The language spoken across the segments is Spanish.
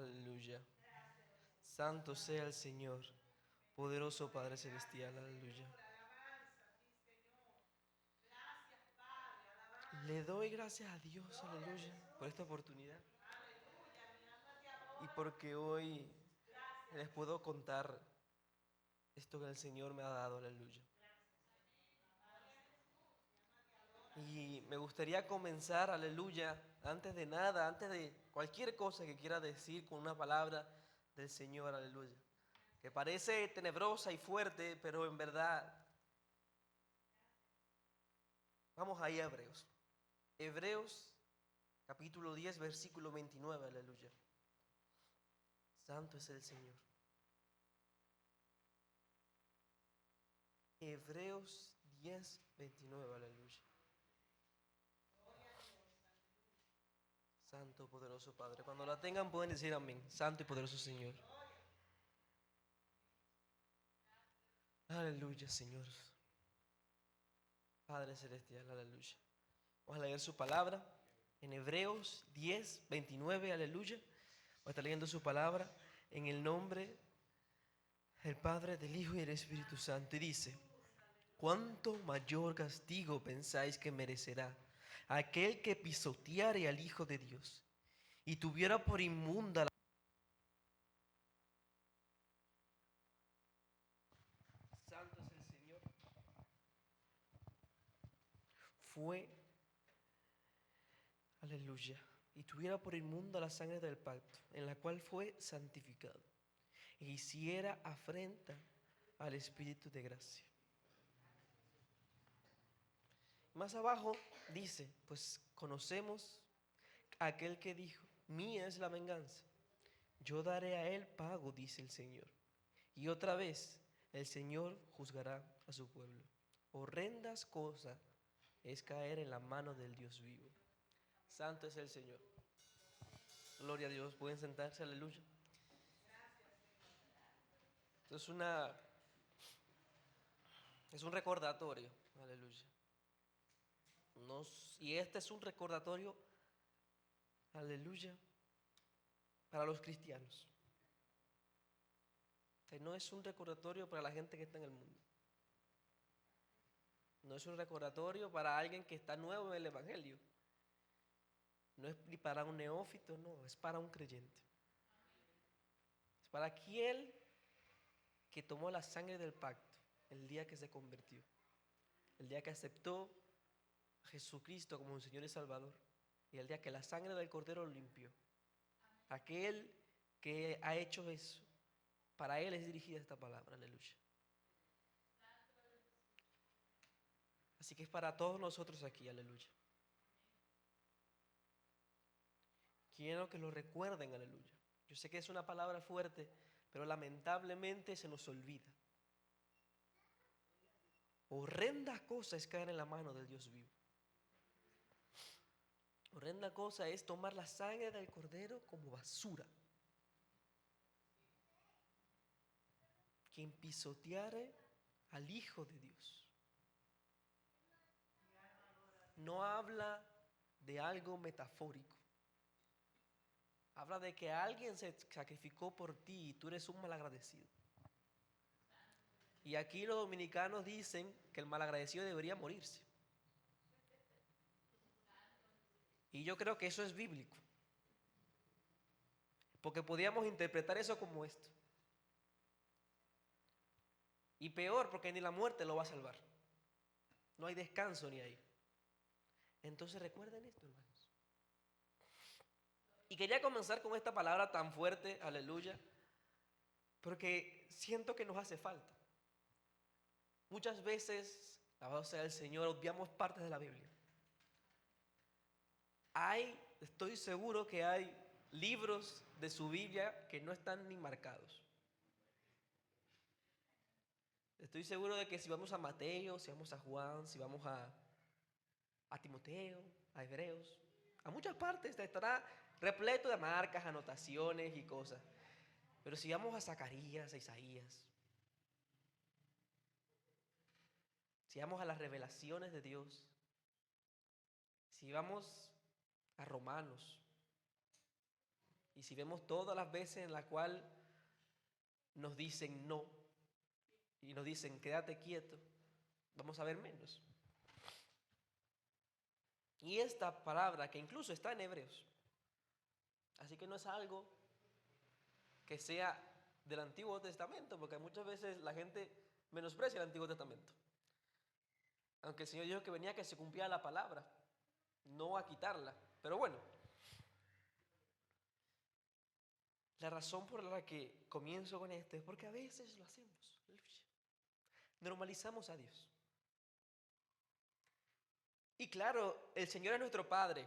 Aleluya. Santo sea el Señor, poderoso Padre Celestial. Aleluya. Le doy gracias a Dios, aleluya, por esta oportunidad. Y porque hoy les puedo contar esto que el Señor me ha dado, aleluya. Y me gustaría comenzar, aleluya, antes de nada, antes de cualquier cosa que quiera decir, con una palabra del Señor, aleluya. Que parece tenebrosa y fuerte, pero en verdad, vamos ahí a Hebreos. Hebreos capítulo 10, versículo 29, aleluya. Santo es el Señor. Hebreos 10, 29, aleluya. Santo, poderoso Padre. Cuando la tengan pueden decir amén. Santo y poderoso Señor. Aleluya, Señor. Padre Celestial, aleluya. Vamos a leer su palabra en Hebreos 10, 29, aleluya. Vamos a estar leyendo su palabra en el nombre del Padre, del Hijo y del Espíritu Santo. Y dice: ¿cuánto mayor castigo pensáis que merecerá aquel que pisoteare al Hijo de Dios y tuviera por inmunda la... Santo es el Señor. Fue, aleluya, y tuviera por inmunda la sangre del pacto, en la cual fue santificado, e hiciera afrenta al Espíritu de gracia. Más abajo dice: pues conocemos a aquel que dijo: mía es la venganza, yo daré a él pago, dice el Señor. Y otra vez el Señor juzgará a su pueblo. Horrendas cosas es caer en la mano del Dios vivo. Santo es el Señor. Gloria a Dios. Pueden sentarse, aleluya. Esto es un recordatorio, aleluya. Y este es un recordatorio, aleluya, para los cristianos. No es un recordatorio para la gente que está en el mundo. No es un recordatorio para alguien que está nuevo en el Evangelio. No es ni para un neófito, no, es para un creyente. Es para aquel que tomó la sangre del pacto el día que se convirtió, el día que aceptó a Jesucristo como un Señor y Salvador, y el día que la sangre del Cordero lo limpió. Aquel que ha hecho eso, para él es dirigida esta palabra, aleluya. Así que es para todos nosotros aquí, aleluya. Quiero que lo recuerden, aleluya. Yo sé que es una palabra fuerte, pero lamentablemente se nos olvida. Horrenda cosa es caer en la mano del Dios vivo. Horrenda cosa es tomar la sangre del Cordero como basura. Quien pisoteare al Hijo de Dios. No habla de algo metafórico. Habla de que alguien se sacrificó por ti y tú eres un malagradecido. Y aquí los dominicanos dicen que el malagradecido debería morirse. Y yo creo que eso es bíblico. Porque podíamos interpretar eso como esto. Y peor, porque ni la muerte lo va a salvar. No hay descanso ni ahí. Entonces recuerden esto, hermanos. Y quería comenzar con esta palabra tan fuerte, aleluya, porque siento que nos hace falta. Muchas veces, alabado sea el Señor, obviamos partes de la Biblia. Estoy seguro que hay libros de su Biblia que no están ni marcados. Estoy seguro de que si vamos a Mateo, si vamos a Juan, si vamos a Timoteo, a Hebreos, a muchas partes estará repleto de marcas, anotaciones y cosas. Pero si vamos a Zacarías, a Isaías, si vamos a las revelaciones de Dios, si vamos a Romanos Y si vemos todas las veces en las cuales nos dicen no y nos dicen quédate quieto, vamos a ver menos. Y esta palabra que incluso está en Hebreos, así que no es algo que sea del Antiguo Testamento, porque muchas veces la gente menosprecia el Antiguo Testamento. Aunque el Señor dijo que venía que se cumpliera la palabra, no a quitarla. Pero bueno, la razón por la que comienzo con esto es porque a veces lo hacemos. Normalizamos a Dios. Y claro, el Señor es nuestro Padre,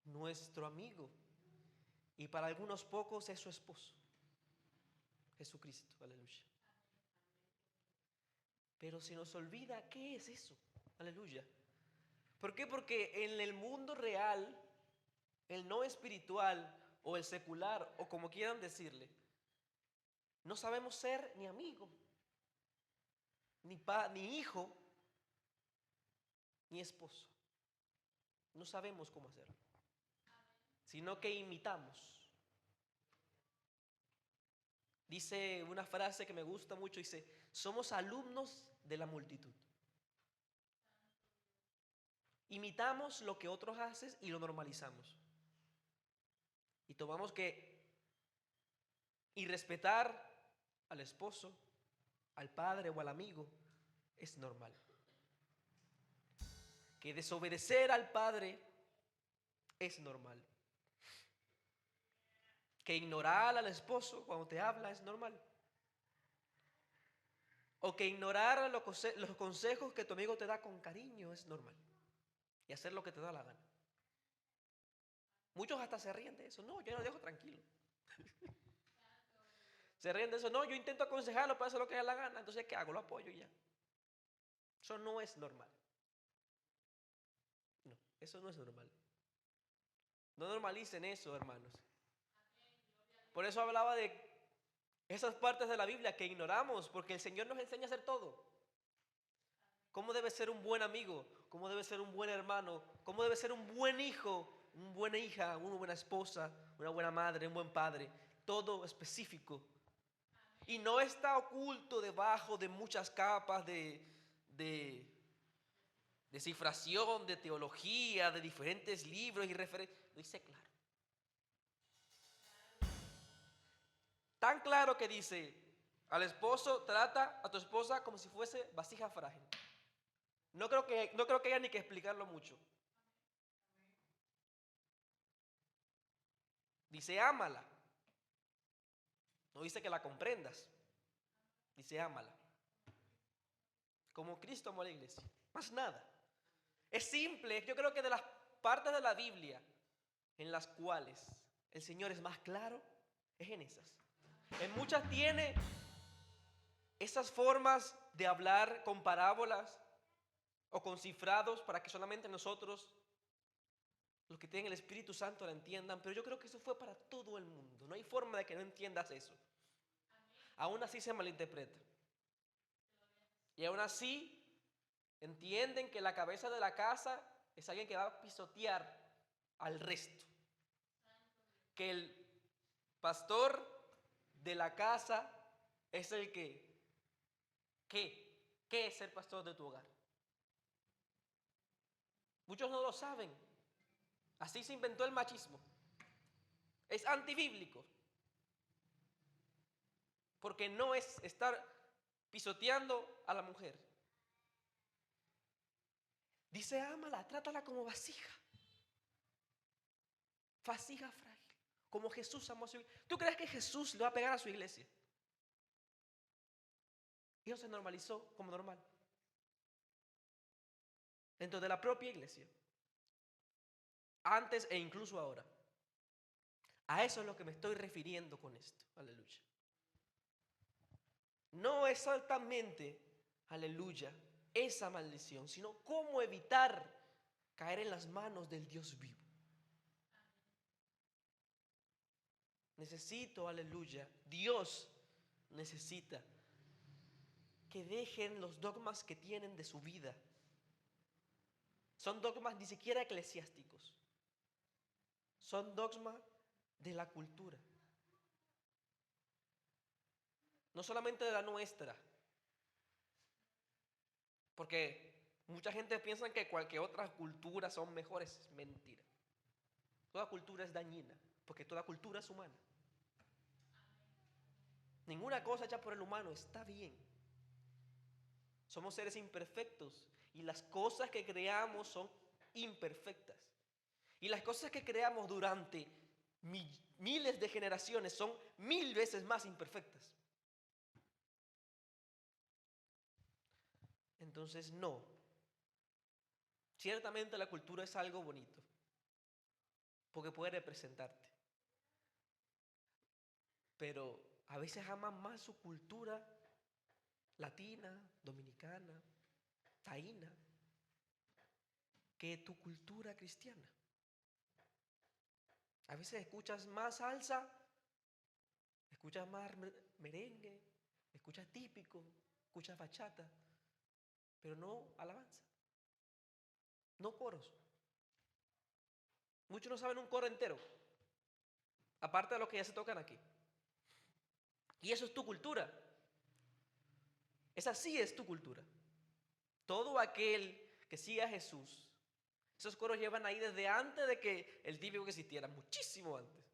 nuestro amigo, y para algunos pocos es su esposo, Jesucristo, aleluya. Pero se nos olvida qué es eso, aleluya. ¿Por qué? Porque en el mundo real, el no espiritual o el secular o como quieran decirle, no sabemos ser ni amigo, ni hijo, ni esposo. No sabemos cómo hacerlo, sino que imitamos. Dice una frase que me gusta mucho, dice, somos alumnos de la multitud. Imitamos lo que otros hacen y lo normalizamos. Y tomamos que irrespetar al esposo, al padre o al amigo es normal. Que desobedecer al padre es normal. Que ignorar al esposo cuando te habla es normal. O que ignorar los consejos que tu amigo te da con cariño es normal. Y hacer lo que te da la gana. Muchos hasta se ríen de eso. No, yo lo dejo tranquilo. Se ríen de eso. No, yo intento aconsejarlo para hacer lo que le da la gana. Entonces, ¿qué hago? Lo apoyo y ya. Eso no es normal. No, eso no es normal. No normalicen eso, hermanos. Por eso hablaba de esas partes de la Biblia que ignoramos, porque el Señor nos enseña a hacer todo. Cómo debe ser un buen amigo, cómo debe ser un buen hermano, cómo debe ser un buen hijo, una buena hija, una buena esposa, una buena madre, un buen padre. Todo específico. Y no está oculto debajo de muchas capas de descifración, de teología, de diferentes libros y referencias. Lo dice claro. Tan claro que dice, al esposo trata a tu esposa como si fuese vasija frágil. No creo que haya ni que explicarlo mucho. Dice, ámala. No dice que la comprendas. Dice, ámala. Como Cristo amó a la iglesia. Más nada. Es simple. Yo creo que de las partes de la Biblia en las cuales el Señor es más claro, es en esas. En muchas tiene esas formas de hablar con parábolas o con cifrados para que solamente nosotros, los que tienen el Espíritu Santo, la entiendan. Pero yo creo que eso fue para todo el mundo. No hay forma de que no entiendas eso. Aún así se malinterpreta. Y aún así entienden que la cabeza de la casa es alguien que va a pisotear al resto. Que el pastor de la casa es el que, ¿qué es ser pastor de tu hogar? Muchos no lo saben. Así se inventó el machismo. Es antibíblico. Porque no es estar pisoteando a la mujer. Dice, ámala, trátala como vasija. Vasija frágil. Como Jesús amó a su iglesia. ¿Tú crees que Jesús le va a pegar a su iglesia? Y eso se normalizó como normal. Dentro de la propia iglesia. Antes e incluso ahora. A eso es lo que me estoy refiriendo con esto. Aleluya. No exactamente, aleluya, esa maldición, sino cómo evitar caer en las manos del Dios vivo. Necesito, aleluya, Dios necesita que dejen los dogmas que tienen de su vida. Son dogmas ni siquiera eclesiásticos. Son dogmas de la cultura. No solamente de la nuestra. Porque mucha gente piensa que cualquier otra cultura son mejores. Es mentira. Toda cultura es dañina, porque toda cultura es humana. Ninguna cosa hecha por el humano está bien. Somos seres imperfectos y las cosas que creamos son imperfectas. Y las cosas que creamos durante miles de generaciones son 1000 veces más imperfectas. Entonces, no. Ciertamente la cultura es algo bonito, porque puede representarte. Pero a veces aman más su cultura latina, dominicana, taína, que tu cultura cristiana. A veces escuchas más salsa, escuchas más merengue, escuchas típico, escuchas bachata, pero no alabanza, no coros. Muchos no saben un coro entero, aparte de los que ya se tocan aquí. Y eso es tu cultura. Esa sí es tu cultura. Todo aquel que siga a Jesús, esos coros llevan ahí desde antes de que el típico existiera, muchísimo antes.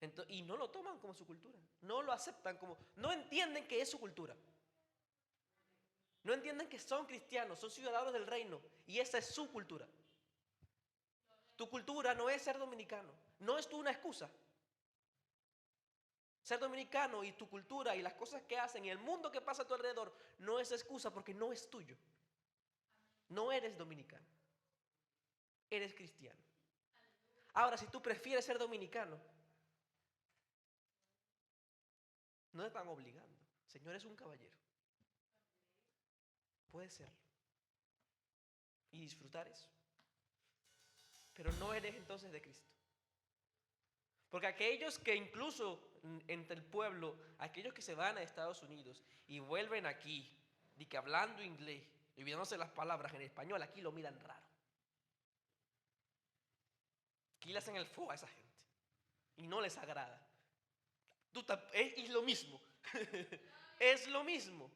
Entonces, y no lo toman como su cultura, no lo aceptan como, no entienden que es su cultura. No entienden que son cristianos, son ciudadanos del reino y esa es su cultura. Tu cultura no es ser dominicano, no es tú una excusa. Ser dominicano y tu cultura y las cosas que hacen y el mundo que pasa a tu alrededor no es excusa porque no es tuyo. No eres dominicano, eres cristiano. Ahora, si tú prefieres ser dominicano, no te están obligando. Señor es un caballero. Puedes serlo y disfrutar eso. Pero no eres entonces de Cristo. Porque aquellos que incluso entre el pueblo, aquellos que se van a Estados Unidos y vuelven aquí, y que hablando inglés, olvidándose las palabras en español, aquí lo miran raro. Aquí le hacen el fuego a esa gente y no les agrada. Es lo mismo. Es lo mismo.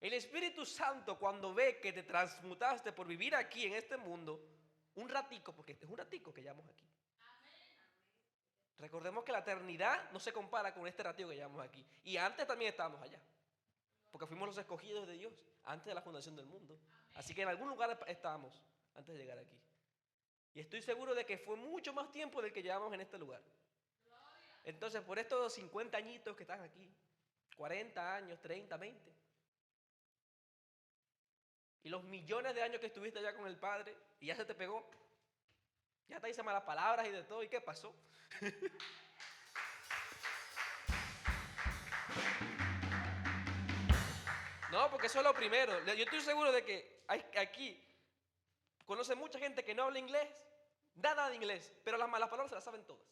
El Espíritu Santo, cuando ve que te transmutaste por vivir aquí en este mundo, un ratico, porque es un ratico que llevamos aquí. Recordemos que la eternidad no se compara con este ratico que llevamos aquí. Y antes también estábamos allá, porque fuimos los escogidos de Dios antes de la fundación del mundo. Así que en algún lugar estábamos antes de llegar aquí. Y estoy seguro de que fue mucho más tiempo del que llevamos en este lugar. Entonces, por estos 50 añitos que están aquí, 40 años, 30, 20, y los millones de años que estuviste allá con el Padre, y ya se te pegó, ya te dice malas palabras y de todo, ¿y qué pasó? No, porque eso es lo primero. Yo estoy seguro de que aquí conoce mucha gente que no habla inglés, nada de inglés, pero las malas palabras se las saben todas.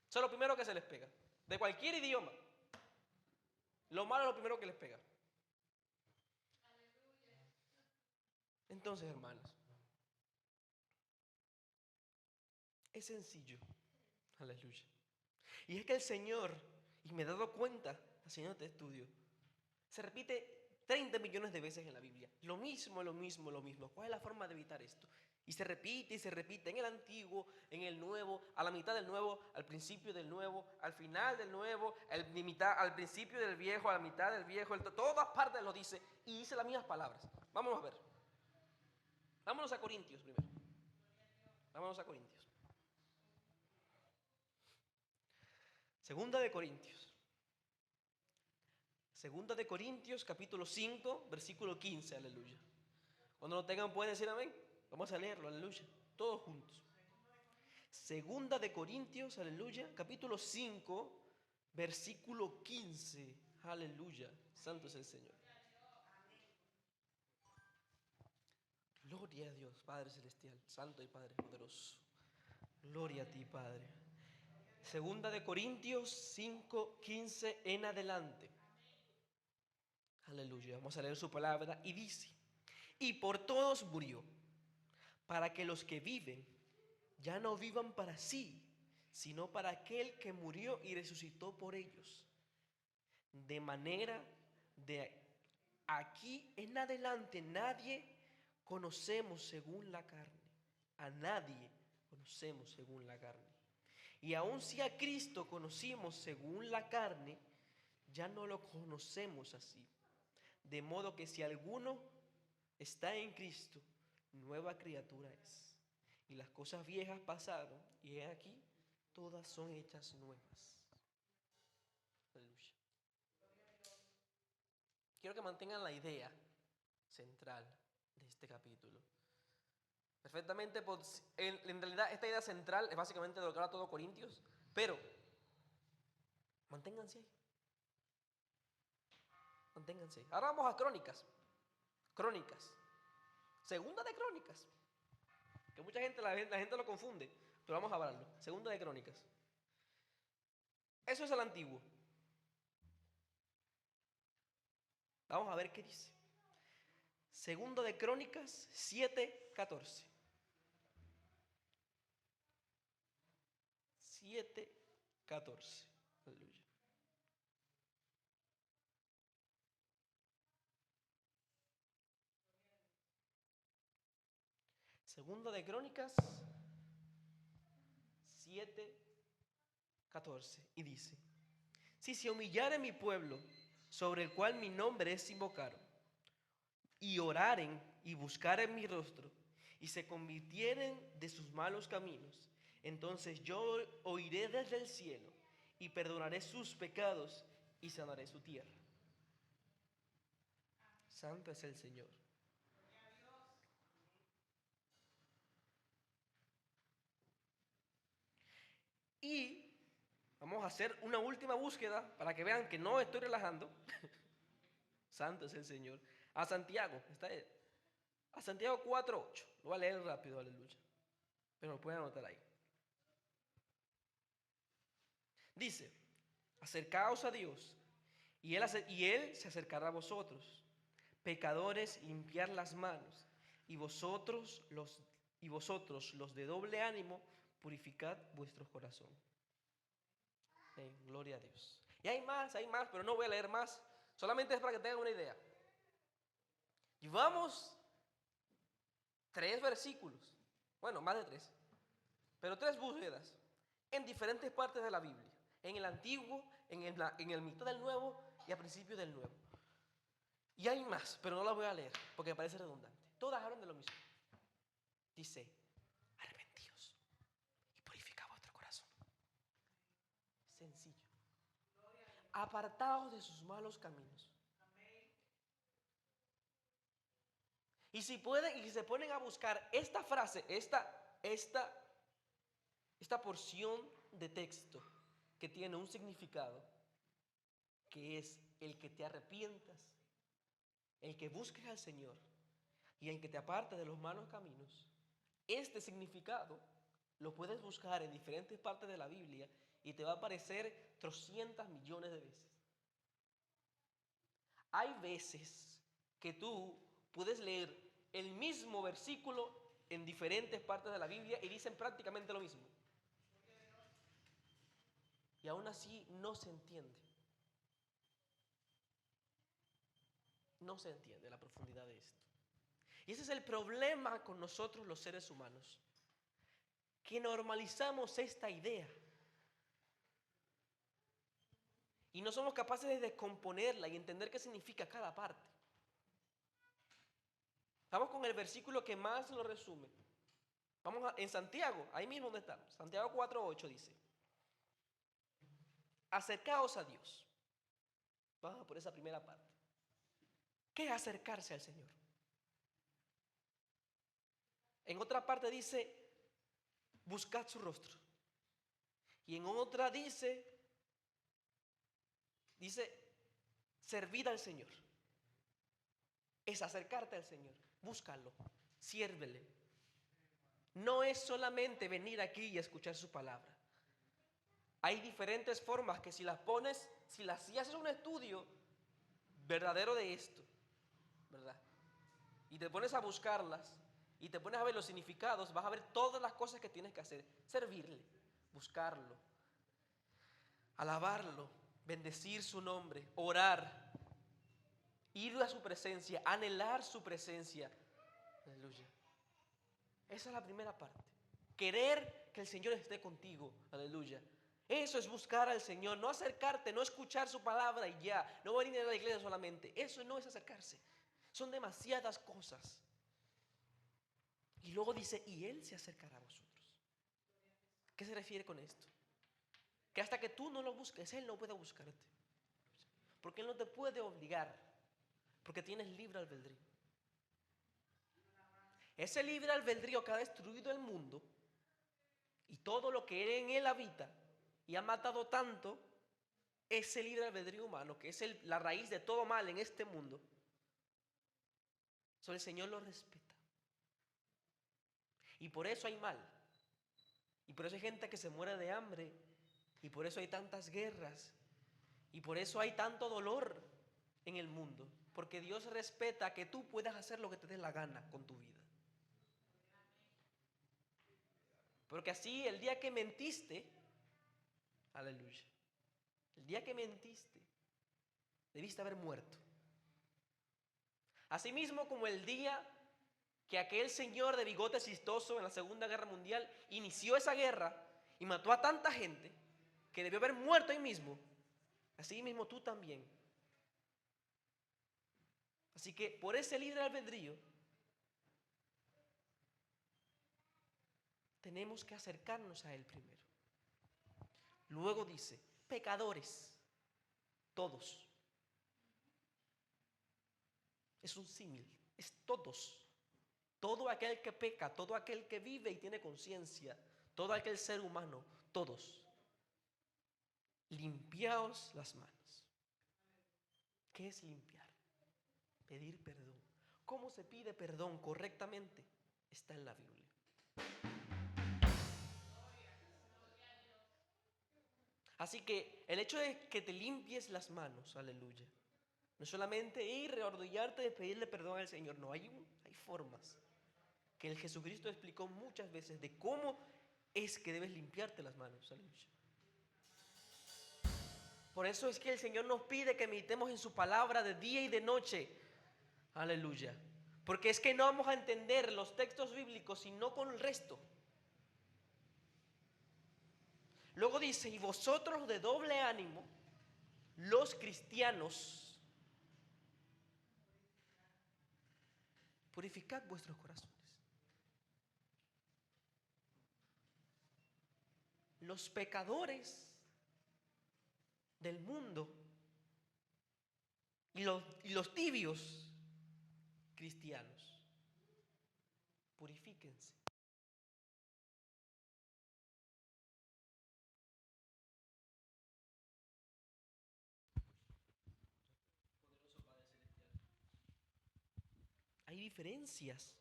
Eso es lo primero que se les pega, de cualquier idioma. Lo malo es lo primero que les pega. Entonces, hermanos, es sencillo. Aleluya. Y es que el Señor, y me he dado cuenta, haciendo este estudio, se repite 30 millones de veces en la Biblia. Lo mismo, lo mismo, lo mismo. ¿Cuál es la forma de evitar esto? Y se repite en el Antiguo, en el Nuevo, a la mitad del Nuevo, al principio del Nuevo, al final del Nuevo, al principio del Viejo, a la mitad del Viejo, todas partes lo dice y dice las mismas palabras. Vamos a ver. Vámonos a Corintios primero. Vámonos a Corintios. Segunda de Corintios. Segunda de Corintios, capítulo 5, versículo 15, aleluya. Cuando lo tengan pueden decir amén. Vamos a leerlo, aleluya. Todos juntos. Segunda de Corintios, aleluya, capítulo 5, versículo 15, aleluya. Santo es el Señor. Gloria a Dios, Padre Celestial, Santo y Padre Poderoso. Gloria a ti, Padre. Segunda de Corintios 5, 15 en adelante. Aleluya. Vamos a leer su palabra y dice: y por todos murió, para que los que viven ya no vivan para sí, sino para aquel que murió y resucitó por ellos. De manera de aquí en adelante nadie conocemos según la carne. A nadie conocemos según la carne. Y aun si a Cristo conocimos según la carne, ya no lo conocemos así. De modo que si alguno está en Cristo, nueva criatura es. Y las cosas viejas pasaron, y he aquí, todas son hechas nuevas. Aleluya. Quiero que mantengan la idea central de este capítulo. Perfectamente, en realidad esta idea central es básicamente de lo que habla todo Corintios, pero manténganse ahí. Manténganse. Ahora vamos a Crónicas. Crónicas. Segunda de Crónicas. Que mucha gente, la gente lo confunde, pero vamos a hablarlo. Segunda de Crónicas. Eso es el antiguo. Vamos a ver qué dice. Segundo de Crónicas 7:14. 7:14. Aleluya. Segundo de Crónicas 7:14. Y dice: si se humillare mi pueblo, sobre el cual mi nombre es invocado, y oraren y buscaren mi rostro, y se convirtieren de sus malos caminos, entonces yo oiré desde el cielo, y perdonaré sus pecados, y sanaré su tierra. Santo es el Señor. Y vamos a hacer una última búsqueda para que vean que no estoy relajando. Santo es el Señor. A Santiago, a Santiago 4:8. Lo voy a leer rápido, aleluya. Pero lo pueden anotar ahí. Dice: acercaos a Dios, y Él se acercará a vosotros. Pecadores, limpiar las manos, y vosotros los de doble ánimo, purificad vuestros corazones. Gloria a Dios. Y hay más, pero no voy a leer más. Solamente es para que tengan una idea. Llevamos 3 versículos, bueno, más de 3, pero 3 búsquedas en diferentes partes de la Biblia. En el Antiguo, en el mitad del Nuevo y a principio del Nuevo. Y hay más, pero no las voy a leer porque me parece redundante. Todas hablan de lo mismo. Dice: arrepentíos y purificad vuestro corazón. Sencillo. Apartaos de sus malos caminos. Y si pueden, y se ponen a buscar esta frase, esta porción de texto que tiene un significado, que es el que te arrepientas, el que busques al Señor y el que te aparte de los malos caminos. Este significado lo puedes buscar en diferentes partes de la Biblia y te va a aparecer 300 millones de veces. Hay veces que tú puedes leer el mismo versículo en diferentes partes de la Biblia y dicen prácticamente lo mismo. Y aún así no se entiende. No se entiende la profundidad de esto. Y ese es el problema con nosotros los seres humanos, que normalizamos esta idea y no somos capaces de descomponerla y entender qué significa cada parte. Vamos con el versículo que más lo resume. En Santiago, ahí mismo donde estamos. Santiago 4:8 dice: acercaos a Dios. Vamos por esa primera parte. ¿Qué es acercarse al Señor? En otra parte dice: buscad su rostro. Y en otra dice, servid al Señor. Es acercarte al Señor. Búscalo, siérvele. No es solamente venir aquí y escuchar su palabra. Hay diferentes formas que si las pones, si haces un estudio verdadero de esto, ¿verdad? Y te pones a buscarlas, y te pones a ver los significados, vas a ver todas las cosas que tienes que hacer. Servirle, buscarlo, alabarlo, bendecir su nombre, orar, ir a su presencia, anhelar su presencia. Aleluya. Esa es la primera parte. Querer que el Señor esté contigo. Aleluya. Eso es buscar al Señor, no acercarte, no escuchar su palabra y ya, no venir a la iglesia solamente. Eso no es acercarse. Son demasiadas cosas. Y luego dice, y Él se acercará a vosotros. ¿Qué se refiere con esto? Que hasta que tú no lo busques, Él no puede buscarte. Porque Él no te puede obligar, porque tienes libre albedrío. Ese libre albedrío que ha destruido el mundo y todo lo que en él habita y ha matado tanto, ese libre albedrío humano, que es la raíz de todo mal en este mundo, el Señor lo respeta. Y por eso hay mal. Y por eso hay gente que se muere de hambre. Y por eso hay tantas guerras. Y por eso hay tanto dolor en el mundo. Porque Dios respeta que tú puedas hacer lo que te dé la gana con tu vida. Porque así el día que mentiste, aleluya, el día que mentiste, debiste haber muerto. Asimismo como el día que aquel señor de bigote chistoso en la Segunda Guerra Mundial inició esa guerra y mató a tanta gente que debió haber muerto ahí mismo, así mismo tú también. Así que por ese libre albedrío tenemos que acercarnos a Él primero. Luego dice, pecadores, todos. Es un símil, es todos. Todo aquel que peca, todo aquel que vive y tiene conciencia, todo aquel ser humano, todos. Limpiaos las manos. ¿Qué es limpiar? Pedir perdón. ¿Cómo se pide perdón correctamente? Está en la Biblia. Así que el hecho de que te limpies las manos, aleluya, no es solamente ir, rearrodillarte y pedirle perdón al Señor, no, hay formas que el Jesucristo explicó muchas veces de cómo es que debes limpiarte las manos, aleluya. Por eso es que el Señor nos pide que meditemos en su palabra de día y de noche, aleluya, porque es que no vamos a entender los textos bíblicos sino con el resto. Luego dice, y vosotros de doble ánimo, los cristianos, purificad vuestros corazones. Los pecadores del mundo y los tibios cristianos, purifíquense. Hay diferencias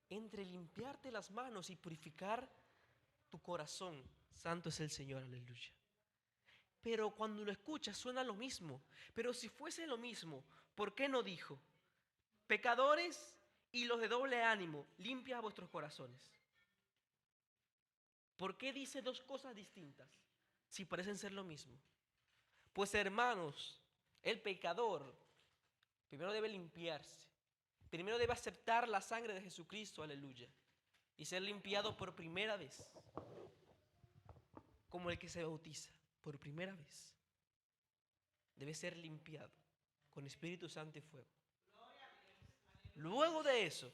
entre limpiarte las manos y purificar tu corazón. Santo es el Señor, aleluya. Pero cuando lo escuchas suena lo mismo. Pero si fuese lo mismo, ¿por qué no dijo? Pecadores y los de doble ánimo, limpia vuestros corazones. ¿Por qué dice dos cosas distintas si parecen ser lo mismo? Pues hermanos, el pecador primero debe limpiarse. Primero debe aceptar la sangre de Jesucristo, aleluya, y ser limpiado por primera vez, como el que se bautiza por primera vez. Debe ser limpiado con Espíritu Santo y fuego. Luego de eso,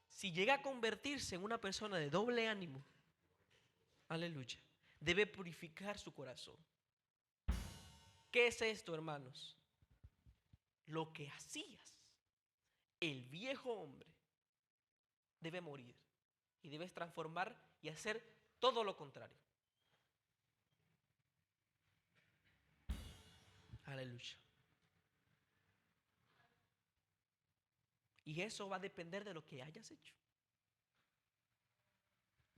si llega a convertirse en una persona de doble ánimo, aleluya, debe purificar su corazón. ¿Qué es esto, hermanos? Lo que hacías, el viejo hombre, debe morir y debes transformar y hacer todo lo contrario. Aleluya. Y eso va a depender de lo que hayas hecho.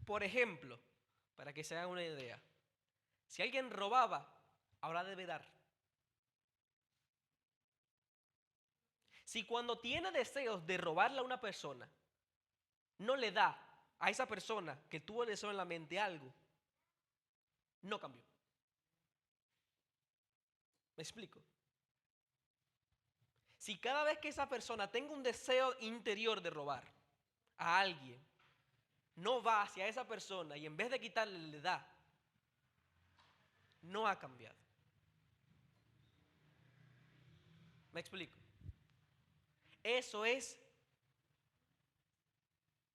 Por ejemplo, para que se hagan una idea, si alguien robaba, ahora debe dar. Si cuando tiene deseos de robarle a una persona, no le da a esa persona que tuvo el deseo en la mente algo, no cambió. ¿Me explico? Si cada vez que esa persona tenga un deseo interior de robar a alguien, no va hacia esa persona y en vez de quitarle le da, no ha cambiado. ¿Me explico? Eso es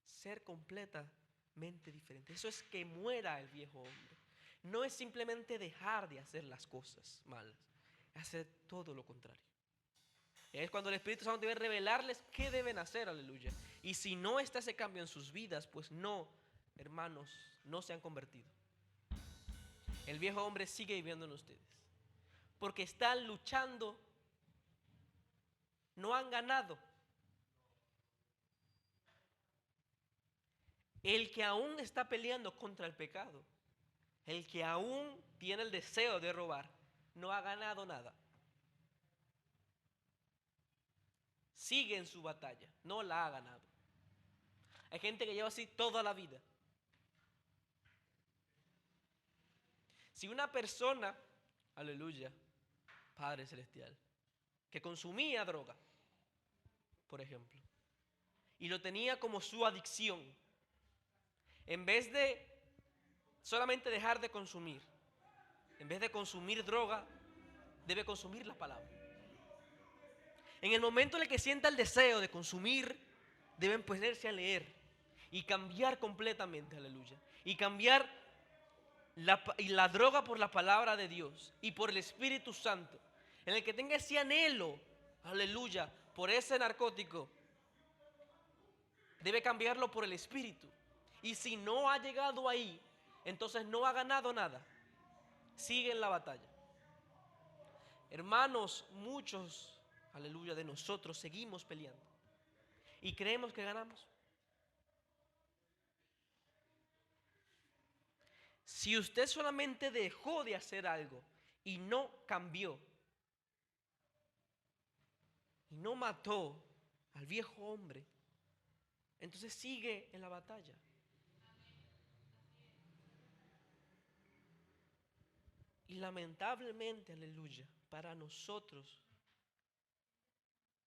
ser completamente diferente. Eso es que muera el viejo hombre. No es simplemente dejar de hacer las cosas malas, es hacer todo lo contrario. Es cuando el Espíritu Santo debe revelarles qué deben hacer, aleluya. Y si no está ese cambio en sus vidas, pues no, hermanos, no se han convertido. El viejo hombre sigue viviendo en ustedes. Porque están luchando, no han ganado. El que aún está peleando contra el pecado, el que aún tiene el deseo de robar, no ha ganado nada. Sigue en su batalla, no la ha ganado. Hay gente que lleva así toda la vida. Si una persona, aleluya, Padre Celestial, que consumía droga, por ejemplo, y lo tenía como su adicción, en vez de solamente dejar de consumir, en vez de consumir droga, debe consumir la palabra. En el momento en el que sienta el deseo de consumir, deben ponerse a leer y cambiar completamente, aleluya. Y cambiar la droga por la palabra de Dios y por el Espíritu Santo. En el que tenga ese anhelo, aleluya, por ese narcótico, debe cambiarlo por el Espíritu. Y si no ha llegado ahí, entonces no ha ganado nada. Sigue en la batalla. Hermanos, muchos, aleluya, de nosotros seguimos peleando. Y creemos que ganamos. Si usted solamente dejó de hacer algo y no cambió, y no mató al viejo hombre, entonces sigue en la batalla. Y lamentablemente, aleluya, para nosotros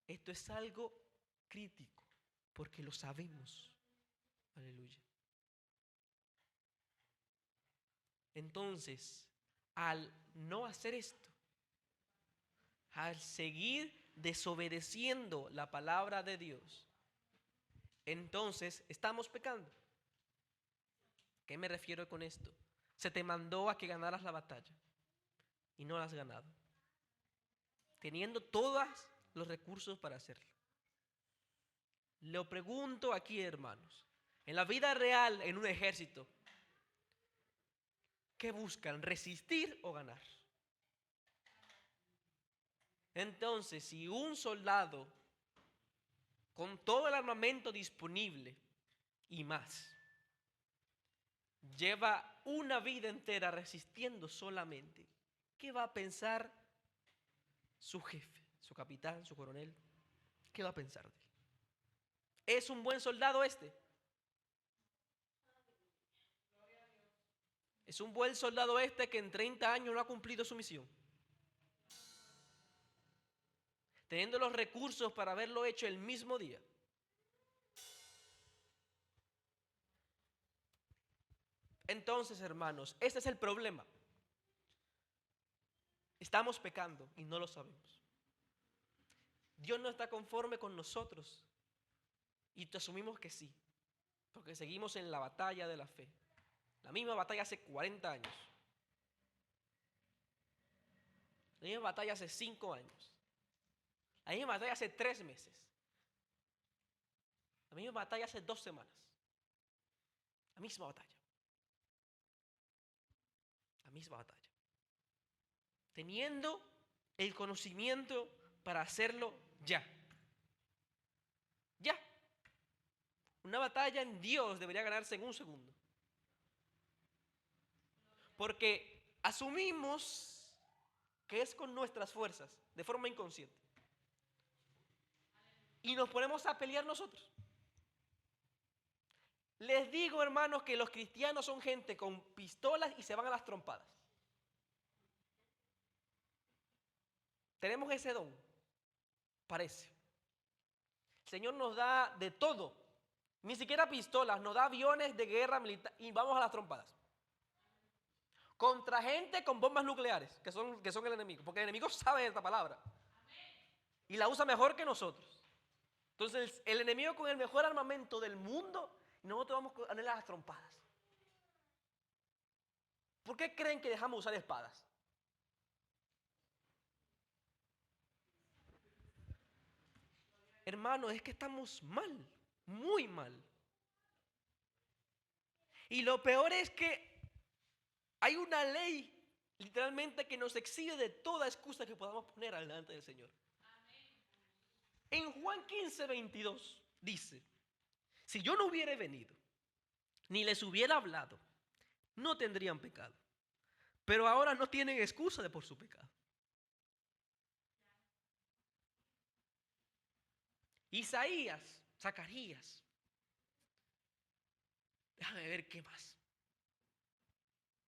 esto es algo crítico, porque lo sabemos, aleluya. Entonces, al no hacer esto, al seguir desobedeciendo la palabra de Dios, entonces estamos pecando. ¿Qué me refiero con esto? Se te mandó a que ganaras la batalla y no la has ganado, teniendo todos los recursos para hacerlo. Lo pregunto aquí, hermanos, en la vida real, en un ejército, ¿qué buscan? ¿Resistir o ganar? Entonces, si un soldado con todo el armamento disponible y más lleva una vida entera resistiendo solamente, ¿qué va a pensar su jefe, su capitán, su coronel? ¿Qué va a pensar de él? ¿Es un buen soldado este? ¿Es un buen soldado este que en 30 años no ha cumplido su misión? Teniendo los recursos para haberlo hecho el mismo día. Entonces, hermanos, este es el problema. Estamos pecando y no lo sabemos. Dios no está conforme con nosotros y asumimos que sí, porque seguimos en la batalla de la fe. La misma batalla hace 40 años. La misma batalla hace 5 años. La misma batalla hace 3 meses. La misma batalla hace 2 semanas. La misma batalla. La misma batalla. Teniendo el conocimiento para hacerlo ya. Ya. Una batalla en Dios debería ganarse en un segundo. Porque asumimos que es con nuestras fuerzas, de forma inconsciente. y nos ponemos a pelear nosotros. Les digo, hermanos, que los cristianos son gente con pistolas y se van a las trompadas. Tenemos ese don, parece. El Señor nos da de todo, ni siquiera pistolas, nos da aviones de guerra militar y vamos a las trompadas. Contra gente con bombas nucleares, que son el enemigo, porque el enemigo sabe esta palabra y la usa mejor que nosotros. Entonces, el enemigo con el mejor armamento del mundo, nosotros vamos a darle las trompadas. ¿Por qué creen que dejamos usar espadas? Hermano, es que estamos mal, muy mal. Y lo peor es que hay una ley, literalmente, que nos exige de toda excusa que podamos poner delante del Señor. En Juan 15:22 dice, si yo no hubiera venido, ni les hubiera hablado, no tendrían pecado. Pero ahora no tienen excusa por su pecado. Isaías, Zacarías. Déjame ver qué más.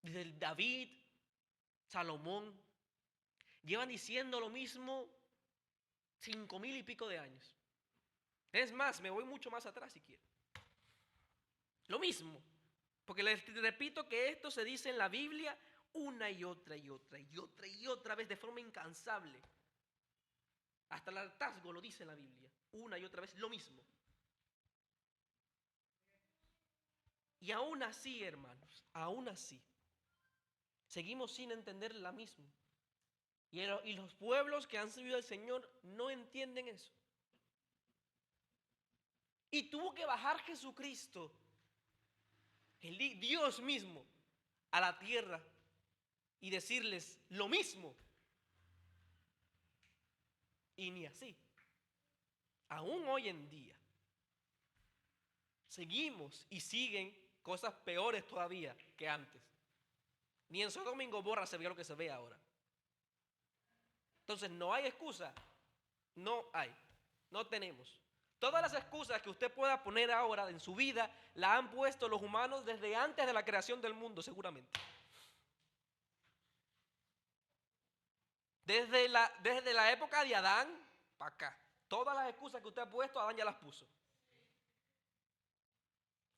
Desde David, Salomón, llevan diciendo lo mismo 5,000 y pico de años. Es más, me voy mucho más atrás si quiero. Lo mismo, porque les repito que esto se dice en la Biblia una y otra y otra y otra y otra vez de forma incansable. Hasta el hartazgo lo dice en la Biblia, una y otra vez lo mismo. Y aún así, hermanos, aún así, seguimos sin entender la misma. Y los pueblos que han servido al Señor no entienden eso. Y tuvo que bajar Jesucristo, el Dios mismo, a la tierra y decirles lo mismo. Y ni así. Aún hoy en día, seguimos y siguen cosas peores todavía que antes. Ni en Sodoma y Gomorra se veía lo que se ve ahora. Entonces no hay excusa. No hay. No tenemos. Todas las excusas que usted pueda poner ahora en su vida, la han puesto los humanos desde antes de la creación del mundo, seguramente. Desde la época de Adán para acá. Todas las excusas que usted ha puesto, Adán ya las puso.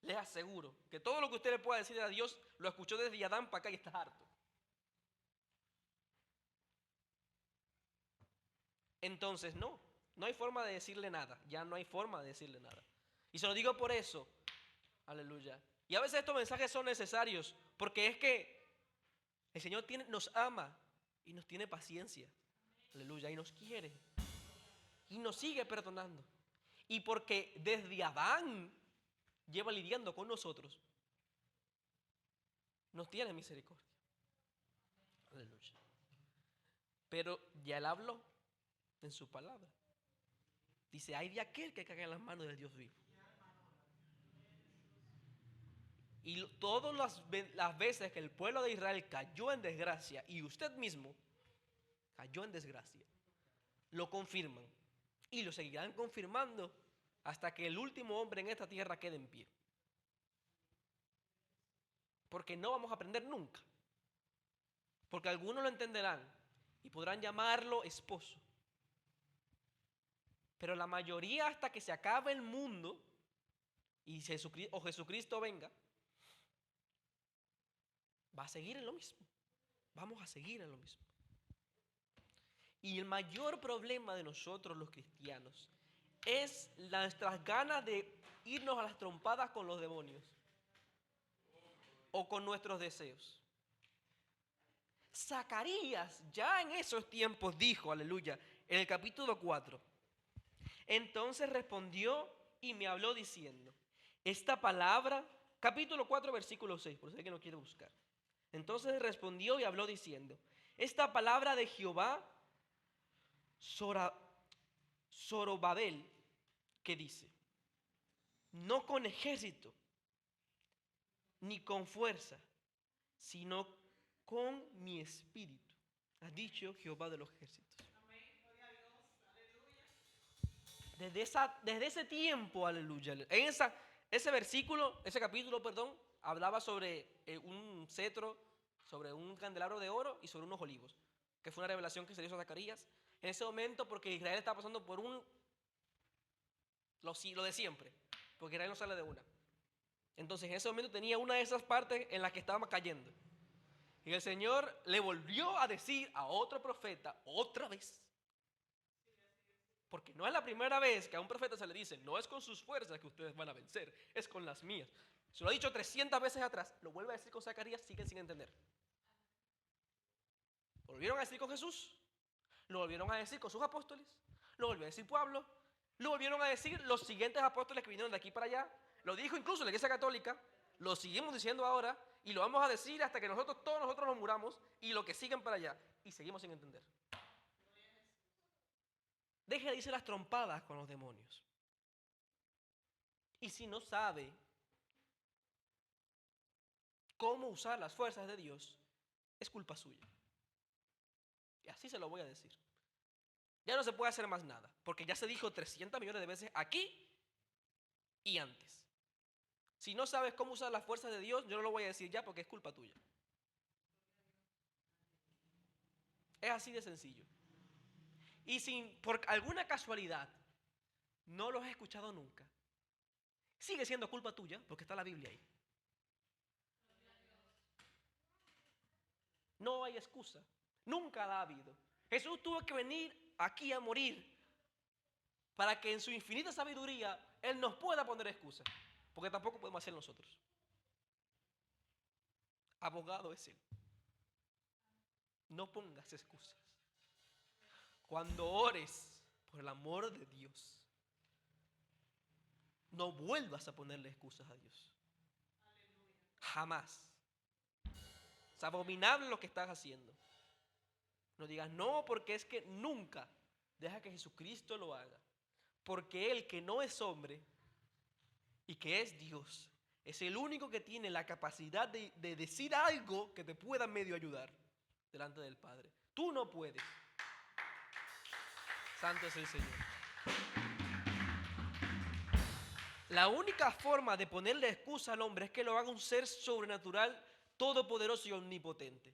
Les aseguro que todo lo que usted le pueda decir a Dios, lo escuchó desde Adán para acá y está harto. Entonces no hay forma de decirle nada, ya no hay forma de decirle nada. Y se lo digo por eso, aleluya. Y a veces estos mensajes son necesarios, porque es que el Señor nos ama y nos tiene paciencia, aleluya, y nos quiere. Y nos sigue perdonando. Y porque desde Adán lleva lidiando con nosotros, nos tiene misericordia, aleluya. Pero ya Él habló en su palabra. Dice, hay de aquel que caiga en las manos del Dios vivo. Y todas las veces que el pueblo de Israel cayó en desgracia y usted mismo cayó en desgracia, lo confirman y lo seguirán confirmando hasta que el último hombre en esta tierra quede en pie. Porque no vamos a aprender nunca. Porque algunos lo entenderán y podrán llamarlo esposo. Pero la mayoría, hasta que se acabe el mundo y Jesucristo venga, va a seguir en lo mismo. Vamos a seguir en lo mismo. Y el mayor problema de nosotros los cristianos es nuestras ganas de irnos a las trompadas con los demonios o con nuestros deseos. Zacarías ya en esos tiempos dijo, aleluya, en el capítulo 4. Entonces respondió y me habló diciendo, esta palabra, capítulo 4, versículo 6, por si alguien lo quiere buscar. Entonces respondió y habló diciendo, esta palabra de Jehová, Zorobabel, que dice, no con ejército, ni con fuerza, sino con mi espíritu, ha dicho Jehová de los ejércitos. Desde ese tiempo, aleluya. Ese versículo, ese capítulo, perdón, hablaba sobre un cetro, sobre un candelabro de oro y sobre unos olivos, que fue una revelación que se le hizo a Zacarías en ese momento, porque Israel estaba pasando por lo de siempre, porque Israel no sale de una. Entonces en ese momento tenía una de esas partes en las que estaba cayendo. Y el Señor le volvió a decir a otro profeta otra vez. Porque no es la primera vez que a un profeta se le dice, no es con sus fuerzas que ustedes van a vencer, es con las mías. Se lo ha dicho 300 veces atrás, lo vuelve a decir con Zacarías, siguen sin entender. Lo volvieron a decir con Jesús, lo volvieron a decir con sus apóstoles, lo volvió a decir Pablo, lo volvieron a decir los siguientes apóstoles que vinieron de aquí para allá, lo dijo incluso la Iglesia Católica, lo seguimos diciendo ahora y lo vamos a decir hasta que todos nosotros nos muramos y lo que siguen para allá y seguimos sin entender. Deje de irse las trompadas con los demonios. Y si no sabe cómo usar las fuerzas de Dios, es culpa suya. Y así se lo voy a decir. Ya no se puede hacer más nada, porque ya se dijo 300 millones de veces aquí y antes. Si no sabes cómo usar las fuerzas de Dios, yo no lo voy a decir ya porque es culpa tuya. Es así de sencillo. Y si por alguna casualidad no lo has escuchado nunca, sigue siendo culpa tuya porque está la Biblia ahí. No hay excusa. Nunca la ha habido. Jesús tuvo que venir aquí a morir para que en su infinita sabiduría Él nos pueda poner excusa. Porque tampoco podemos hacer nosotros. Abogado es Él. No pongas excusas. Cuando ores, por el amor de Dios, no vuelvas a ponerle excusas a Dios. Jamás. Es abominable lo que estás haciendo. No digas no, porque es que nunca. Deja que Jesucristo lo haga. Porque Él, que no es hombre y que es Dios, es el único que tiene la capacidad de decir algo que te pueda medio ayudar delante del Padre. Tú no puedes. Santo es el Señor. La única forma de ponerle excusa al hombre es que lo haga un ser sobrenatural, todopoderoso y omnipotente.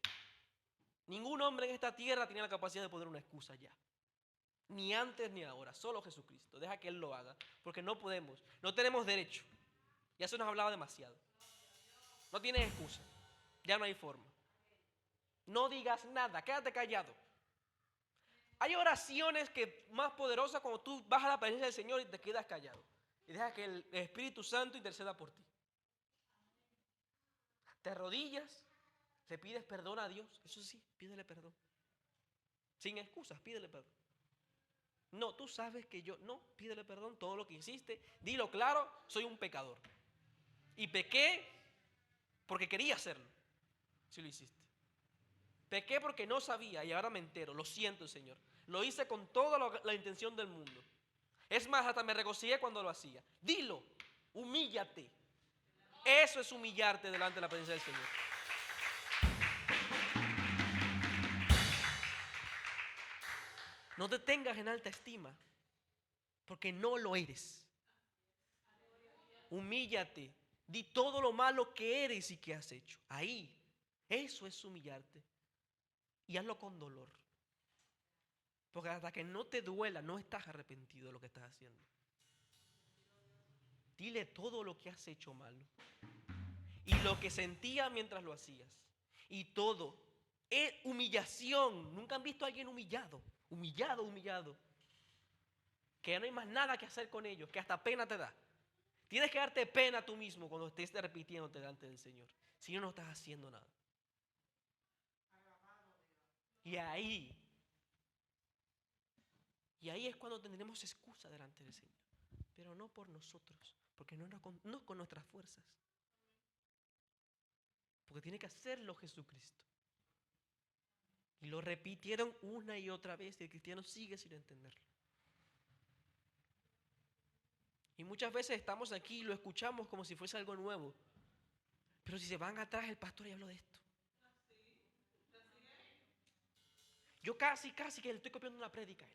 Ningún hombre en esta tierra tiene la capacidad de poner una excusa ya. Ni antes ni ahora, solo Jesucristo. Deja que Él lo haga, porque no podemos, no tenemos derecho. Ya se nos hablaba demasiado. No tienes excusa, ya no hay forma. No digas nada, quédate callado. Hay oraciones que más poderosas cuando tú vas a la presencia del Señor y te quedas callado. Y deja que el Espíritu Santo interceda por ti. Te arrodillas, le pides perdón a Dios. Eso sí, pídele perdón. Sin excusas, pídele perdón. No, tú sabes que no, pídele perdón todo lo que hiciste. Dilo claro, soy un pecador. Y pequé porque quería hacerlo, si lo hiciste. Pequé porque no sabía y ahora me entero. Lo siento, Señor. Lo hice con toda la intención del mundo. Es más, hasta me regocijé cuando lo hacía. Dilo, humíllate. Eso es humillarte delante de la presencia del Señor. No te tengas en alta estima, porque no lo eres. Humíllate. Di todo lo malo que eres y que has hecho. Ahí, eso es humillarte. Y hazlo con dolor. Porque hasta que no te duela, no estás arrepentido de lo que estás haciendo. Dile todo lo que has hecho malo. Y lo que sentías mientras lo hacías. Y todo. Es humillación. Nunca han visto a alguien humillado. Humillado. Que ya no hay más nada que hacer con ellos. Que hasta pena te da. Tienes que darte pena tú mismo cuando estés repitiéndote delante del Señor. Si no, no estás haciendo nada. Y ahí es cuando tendremos excusa delante del Señor. Pero no por nosotros. Porque no con nuestras fuerzas. Porque tiene que hacerlo Jesucristo. Y lo repitieron una y otra vez y el cristiano sigue sin entenderlo. Y muchas veces estamos aquí y lo escuchamos como si fuese algo nuevo. Pero si se van atrás, el pastor ya habló de esto. Yo casi que le estoy copiando una prédica a él.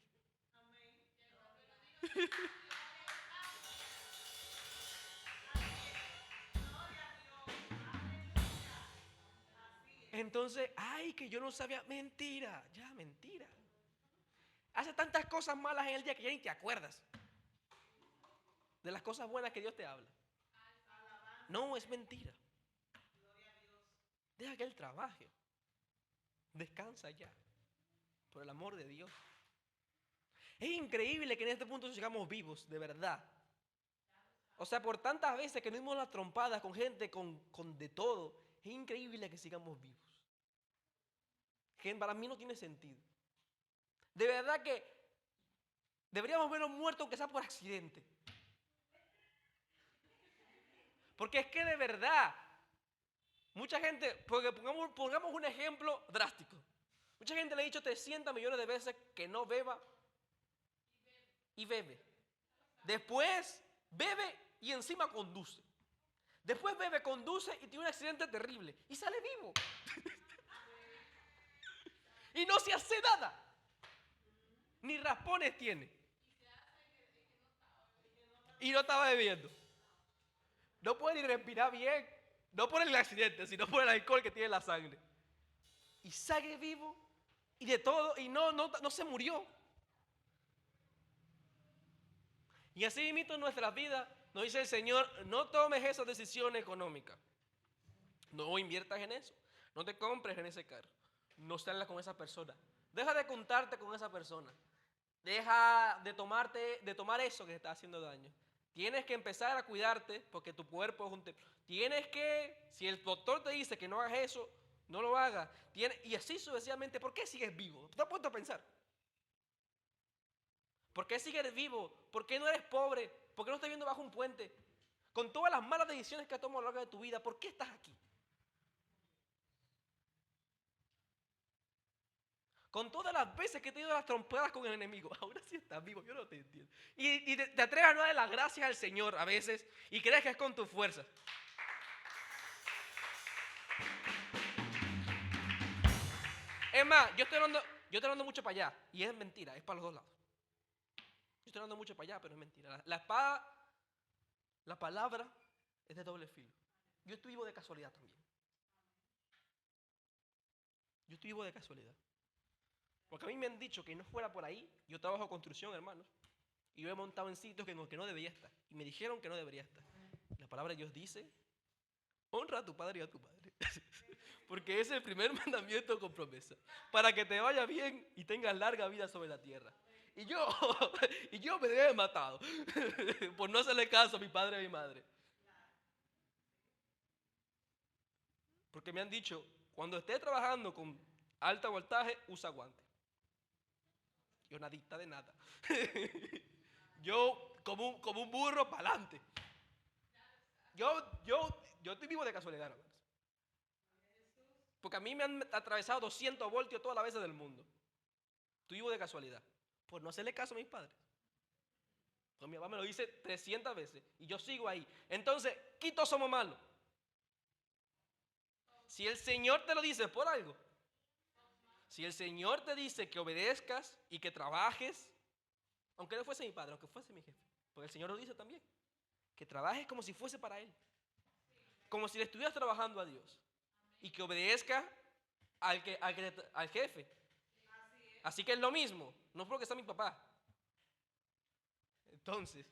Entonces, ay, que yo no sabía. Mentira, ya, mentira. Hace tantas cosas malas en el día que ya ni te acuerdas de las cosas buenas que Dios te habla. No, es mentira. Deja que Él trabaje. Descansa ya, por el amor de Dios. Es increíble que en este punto sigamos vivos, de verdad. O sea, por tantas veces que nos dimos las trompadas con gente, con de todo, es increíble que sigamos vivos. Que para mí no tiene sentido. De verdad que deberíamos vernos muertos aunque sea por accidente. Porque es que de verdad, mucha gente, porque pongamos un ejemplo drástico. Mucha gente le ha dicho 300 millones de veces que no beba y bebe. Después bebe y encima conduce. Después bebe, conduce y tiene un accidente terrible. Y sale vivo. Y no se hace nada. Ni raspones tiene. Y no estaba bebiendo. No puede ni respirar bien. No por el accidente, sino por el alcohol que tiene en la sangre. Y sale vivo. Y de todo. Y no se murió. Y así mismo en nuestras vidas nos dice el Señor, no tomes esas decisiones económicas. No inviertas en eso. No te compres en ese carro. No salgas con esa persona. Deja de contarte con esa persona. Deja de tomar eso que te está haciendo daño. Tienes que empezar a cuidarte porque tu cuerpo es un templo. Tienes que, si el doctor te dice que no hagas eso, no lo hagas. Y así sucesivamente, ¿por qué sigues vivo? ¿Te has puesto a pensar? ¿Por qué sigues vivo? ¿Por qué no eres pobre? ¿Por qué no estás viviendo bajo un puente? Con todas las malas decisiones que has tomado a lo largo de tu vida, ¿por qué estás aquí? Con todas las veces que te he ido las trompadas con el enemigo, ahora sí estás vivo, yo no te entiendo. Y te atreves a no darle las gracias al Señor a veces y crees que es con tu fuerza. Es más, yo estoy hablando mucho para allá y es mentira, es para los dos lados. Yo estoy hablando mucho para allá, pero es mentira. La espada, la palabra es de doble filo. Yo estoy vivo de casualidad también. Yo estoy vivo de casualidad. Porque a mí me han dicho que no fuera por ahí. Yo trabajo construcción, hermanos. Y yo he montado en sitios en los que no debería estar. Y me dijeron que no debería estar. La palabra de Dios dice, honra a tu padre y a tu madre. Porque ese es el primer mandamiento con promesa. Para que te vaya bien y tengas larga vida sobre la tierra. Y yo, y yo me debe matado. Por no hacerle caso a mi padre y a mi madre. Porque me han dicho, cuando estés trabajando con alto voltaje, usa guantes. Yo nadita de nada. Yo como un burro para adelante. Yo estoy vivo de casualidad, hermanos. Porque a mí me han atravesado 200 voltios todas las veces del mundo. Estoy vivo de casualidad. Por no hacerle caso a mis padres. Pues mi papá me lo dice 300 veces y yo sigo ahí. Entonces, quito somos malos. Si el Señor te lo dice es por algo. Si el Señor te dice que obedezcas y que trabajes, aunque no fuese mi padre, aunque fuese mi jefe, porque el Señor lo dice también, que trabajes como si fuese para Él, como si le estuvieras trabajando a Dios, y que obedezca al jefe. Así que es lo mismo, no es porque está mi papá. Entonces,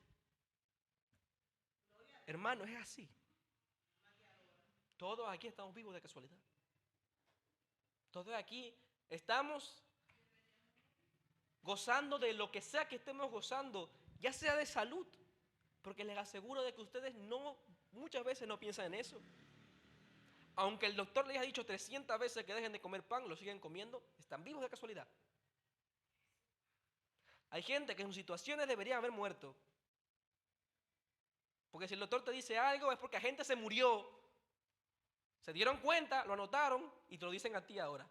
hermano, es así. Todos aquí estamos vivos de casualidad. Todos aquí estamos gozando de lo que sea que estemos gozando, ya sea de salud, porque les aseguro de que ustedes muchas veces no piensan en eso. Aunque el doctor les haya dicho 300 veces que dejen de comer pan, lo siguen comiendo, están vivos de casualidad. Hay gente que en sus situaciones debería haber muerto. Porque si el doctor te dice algo es porque la gente se murió. Se dieron cuenta, lo anotaron y te lo dicen a ti ahora.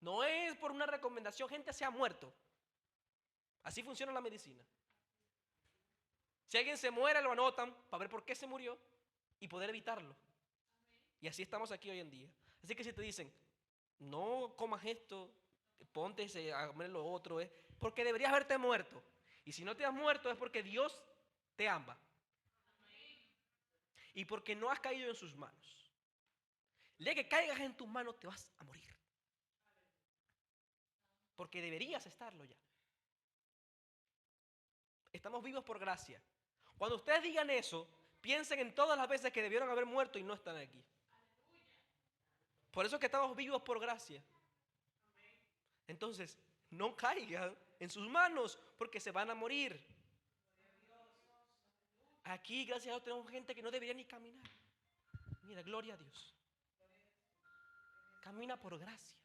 No es por una recomendación, gente se ha muerto. Así funciona la medicina. Si alguien se muere, lo anotan para ver por qué se murió y poder evitarlo. Y así estamos aquí hoy en día. Así que si te dicen, no comas esto, ponte a comer lo otro, porque deberías haberte muerto. Y si no te has muerto es porque Dios te ama. Y porque no has caído en sus manos. El día que caigas en tus manos te vas a morir. Porque deberías estarlo ya. Estamos vivos por gracia. Cuando ustedes digan eso, piensen en todas las veces que debieron haber muerto y no están aquí. Por eso es que estamos vivos por gracia. Entonces, no caigan en sus manos porque se van a morir. Aquí, gracias a Dios, tenemos gente que no debería ni caminar. Mira, gloria a Dios. Camina por gracia.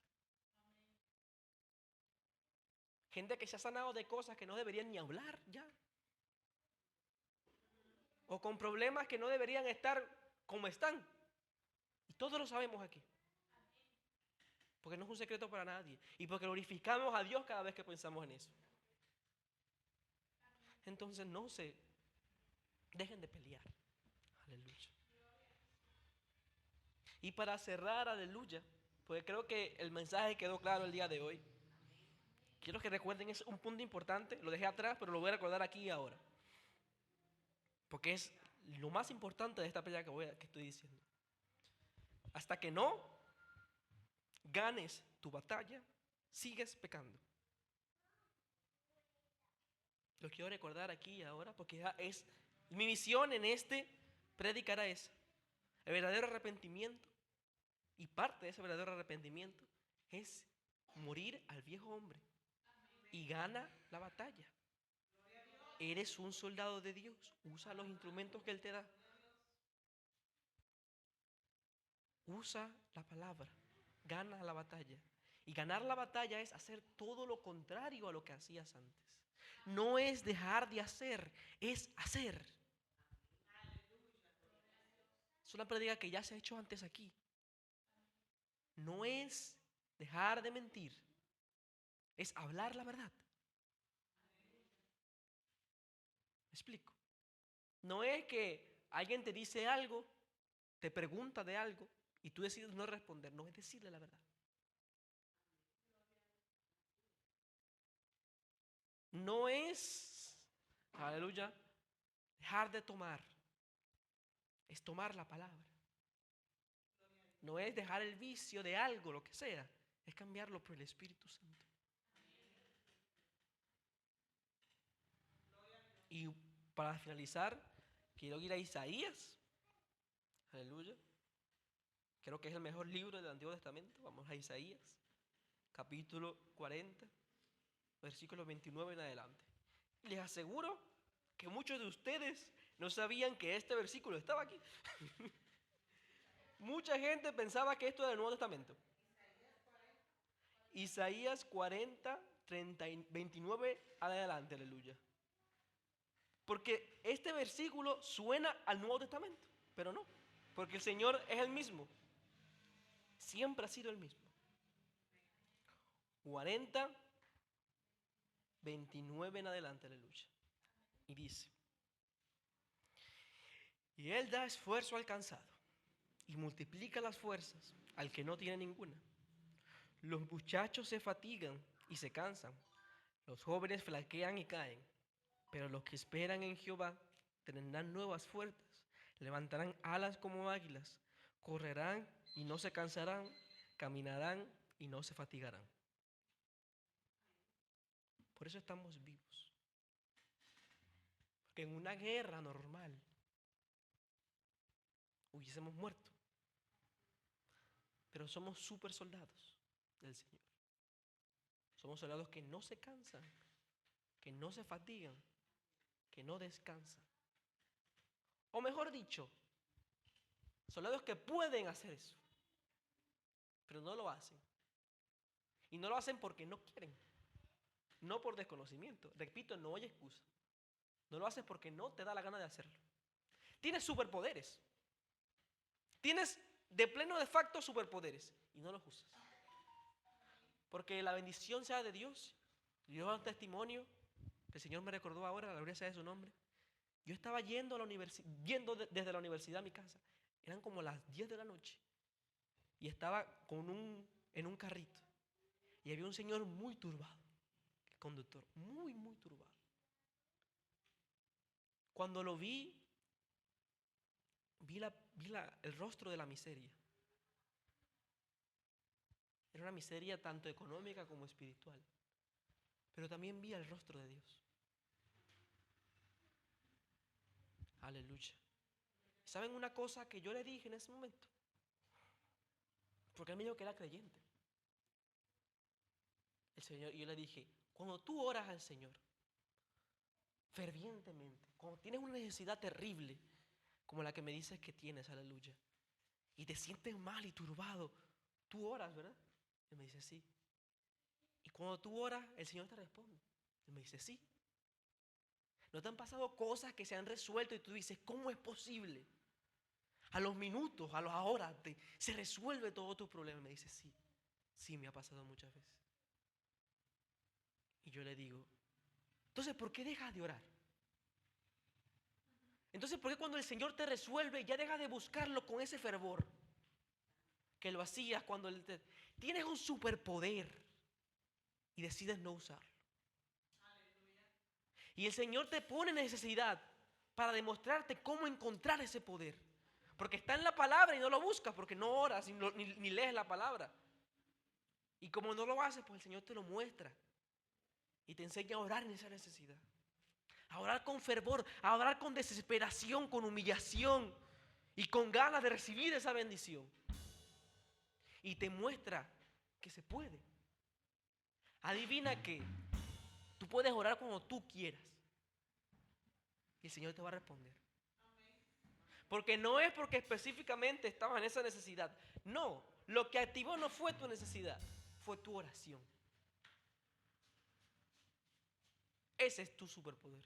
Gente que se ha sanado de cosas que no deberían ni hablar ya. O con problemas que no deberían estar como están. Y todos lo sabemos aquí. Porque no es un secreto para nadie. Y porque glorificamos a Dios cada vez que pensamos en eso. Entonces no se dejen de pelear. Aleluya. Y para cerrar, aleluya, pues creo que el mensaje quedó claro el día de hoy. Quiero que recuerden, es un punto importante, lo dejé atrás, pero lo voy a recordar aquí y ahora. Porque es lo más importante de esta pelea que estoy diciendo. Hasta que no ganes tu batalla, sigues pecando. Lo quiero recordar aquí y ahora porque ya es mi misión en este predicar a esa. El verdadero arrepentimiento y parte de ese verdadero arrepentimiento es morir al viejo hombre y gana la batalla. Eres un soldado de Dios, usa los instrumentos que Él te da. Usa la palabra, gana la batalla. Y ganar la batalla es hacer todo lo contrario a lo que hacías antes. No es dejar de hacer, es hacer. Es una prédica que ya se ha hecho antes aquí. No es dejar de mentir, es hablar la verdad. ¿Me explico? No es que alguien te dice algo, te pregunta de algo y tú decides no responder. No es decirle la verdad. No es, aleluya, dejar de tomar. Es tomar la palabra. No es dejar el vicio de algo, lo que sea. Es cambiarlo por el Espíritu Santo. Y para finalizar, quiero ir a Isaías. Aleluya. Creo que es el mejor libro del Antiguo Testamento. Vamos a Isaías, capítulo 40, versículos 29 en adelante. Y les aseguro que muchos de ustedes no sabían que este versículo estaba aquí. Mucha gente pensaba que esto era del Nuevo Testamento. Isaías 40, 29 adelante, aleluya. Porque este versículo suena al Nuevo Testamento, pero no, porque el Señor es el mismo. Siempre ha sido el mismo. 40, 29 en adelante, aleluya. Y dice: y Él da esfuerzo al cansado y multiplica las fuerzas al que no tiene ninguna. Los muchachos se fatigan y se cansan, los jóvenes flaquean y caen, pero los que esperan en Jehová tendrán nuevas fuerzas, levantarán alas como águilas, correrán y no se cansarán, caminarán y no se fatigarán. Por eso estamos vivos. Porque en una guerra normal hubiésemos muerto. Pero somos super soldados del Señor. Somos soldados que no se cansan, que no se fatigan, que no descansan. O mejor dicho, soldados que pueden hacer eso, pero no lo hacen. Y no lo hacen porque no quieren, no por desconocimiento. Repito, no hay excusa. No lo haces porque no te da la gana de hacerlo. Tienes superpoderes. Tienes de pleno de facto superpoderes y no los usas. Porque la bendición sea de Dios. Dios da un testimonio que el Señor me recordó ahora, la gloria sea de su nombre. Yo estaba yendo a la desde la universidad a mi casa. Eran como las 10 de la noche. Y estaba en un carrito. Y había un señor muy turbado. El conductor, muy, muy turbado. Cuando lo vi el rostro de la miseria. Era una miseria tanto económica como espiritual. Pero también vi el rostro de Dios. Aleluya. ¿Saben una cosa que yo le dije en ese momento? Porque él me dijo que era creyente. El Señor, y yo le dije, cuando tú oras al Señor fervientemente, cuando tienes una necesidad terrible, como la que me dices que tienes, aleluya, y te sientes mal y turbado, tú oras, ¿verdad? Él me dice, sí. Y cuando tú oras, el Señor te responde. Él me dice, sí. ¿No te han pasado cosas que se han resuelto y tú dices, ¿cómo es posible? A los minutos, a las horas, se resuelve todo tu problema. Me dice, sí, sí, me ha pasado muchas veces. Y yo le digo, entonces, ¿por qué dejas de orar? Entonces, ¿por qué cuando el Señor te resuelve ya dejas de buscarlo con ese fervor que lo hacías cuando tienes un superpoder y decides no usarlo? Y el Señor te pone necesidad para demostrarte cómo encontrar ese poder. Porque está en la palabra y no lo buscas porque no oras ni lees la palabra. Y como no lo haces, pues el Señor te lo muestra y te enseña a orar en esa necesidad. A orar con fervor, a orar con desesperación, con humillación y con ganas de recibir esa bendición. Y te muestra que se puede. Adivina que tú puedes orar como tú quieras y el Señor te va a responder. Porque no es porque específicamente estabas en esa necesidad. No, lo que activó no fue tu necesidad, fue tu oración. Ese es tu superpoder.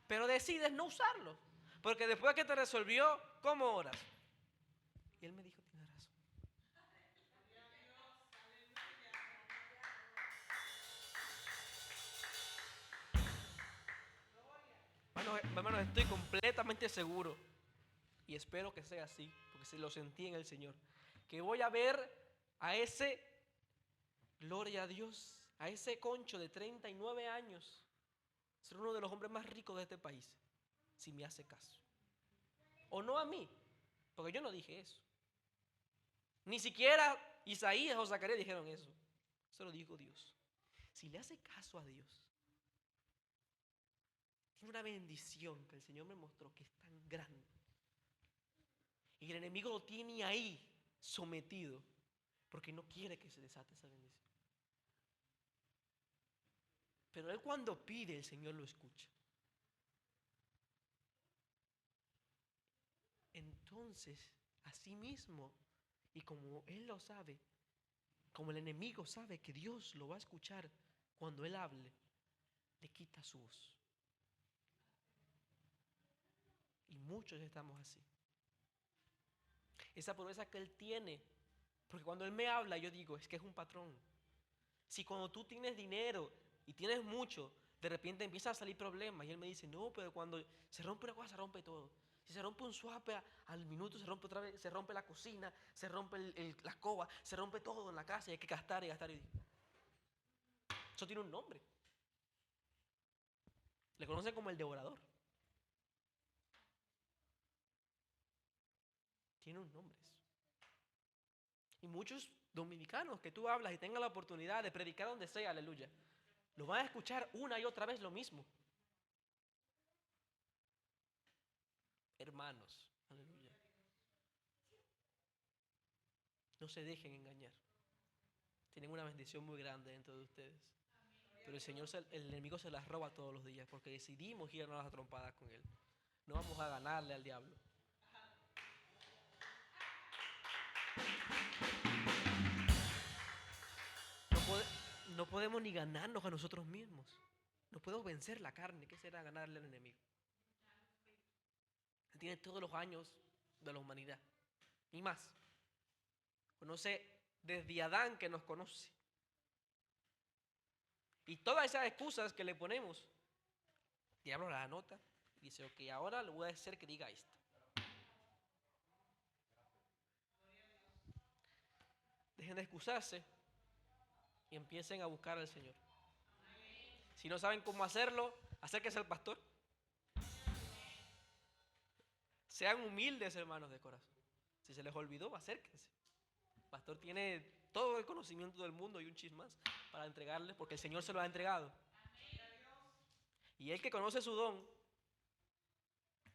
Pero decides no usarlo. Porque después que te resolvió, ¿cómo oras? Y él me dijo, tienes razón. Hermanos, estoy completamente seguro. Y espero que sea así, porque se lo sentí en el Señor. Que voy a ver a ese, gloria a Dios, a ese concho de 39 años, ser uno de los hombres más ricos de este país, si me hace caso. O no a mí, porque yo no dije eso. Ni siquiera Isaías o Zacarías dijeron eso. Eso lo dijo Dios. Si le hace caso a Dios, tiene una bendición que el Señor me mostró que es tan grande. Y el enemigo lo tiene ahí sometido porque no quiere que se desate esa bendición. Pero él cuando pide, el Señor lo escucha. Entonces, así mismo, y como él lo sabe, como el enemigo sabe que Dios lo va a escuchar cuando él hable, le quita su voz. Y muchos estamos así. Esa promesa que él tiene, porque cuando él me habla, yo digo, es que es un patrón. Si cuando tú tienes dinero y tienes mucho, de repente empiezan a salir problemas y él me dice, no, pero cuando se rompe una cosa, se rompe todo. Si se rompe un suape, al minuto se rompe otra vez, se rompe la cocina, se rompe la escoba, se rompe todo en la casa y hay que gastar y gastar. Eso tiene un nombre. Le conocen como el devorador. Tiene un nombre. Y muchos dominicanos que tú hablas y tengan la oportunidad de predicar donde sea, aleluya, lo van a escuchar una y otra vez lo mismo. Hermanos, aleluya. No se dejen engañar. Tienen una bendición muy grande dentro de ustedes. Pero el enemigo se las roba todos los días porque decidimos irnos a las trompadas con él. No vamos a ganarle al diablo. No podemos ni ganarnos a nosotros mismos. No podemos vencer la carne. ¿Qué será ganarle al enemigo? Él tiene todos los años de la humanidad. Ni más. Conoce desde Adán que nos conoce. Y todas esas excusas que le ponemos, el diablo la anota y dice, ok, ahora le voy a hacer que diga esto. Dejen de excusarse y empiecen a buscar al Señor. Si no saben cómo hacerlo, Acérquese al pastor. Sean humildes, hermanos de corazón. Si se les olvidó, acérquense. El pastor tiene todo el conocimiento del mundo y un chisme más para entregarles, porque el Señor se lo ha entregado. Y Él que conoce su don,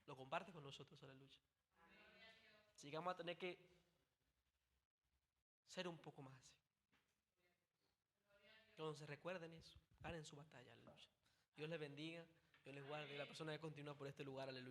lo comparte con nosotros, aleluya. Así que vamos a tener que ser un poco más así. Entonces recuerden eso, ganen su batalla, aleluya. Dios les bendiga, Dios les guarde. Y la persona que continúa por este lugar, aleluya.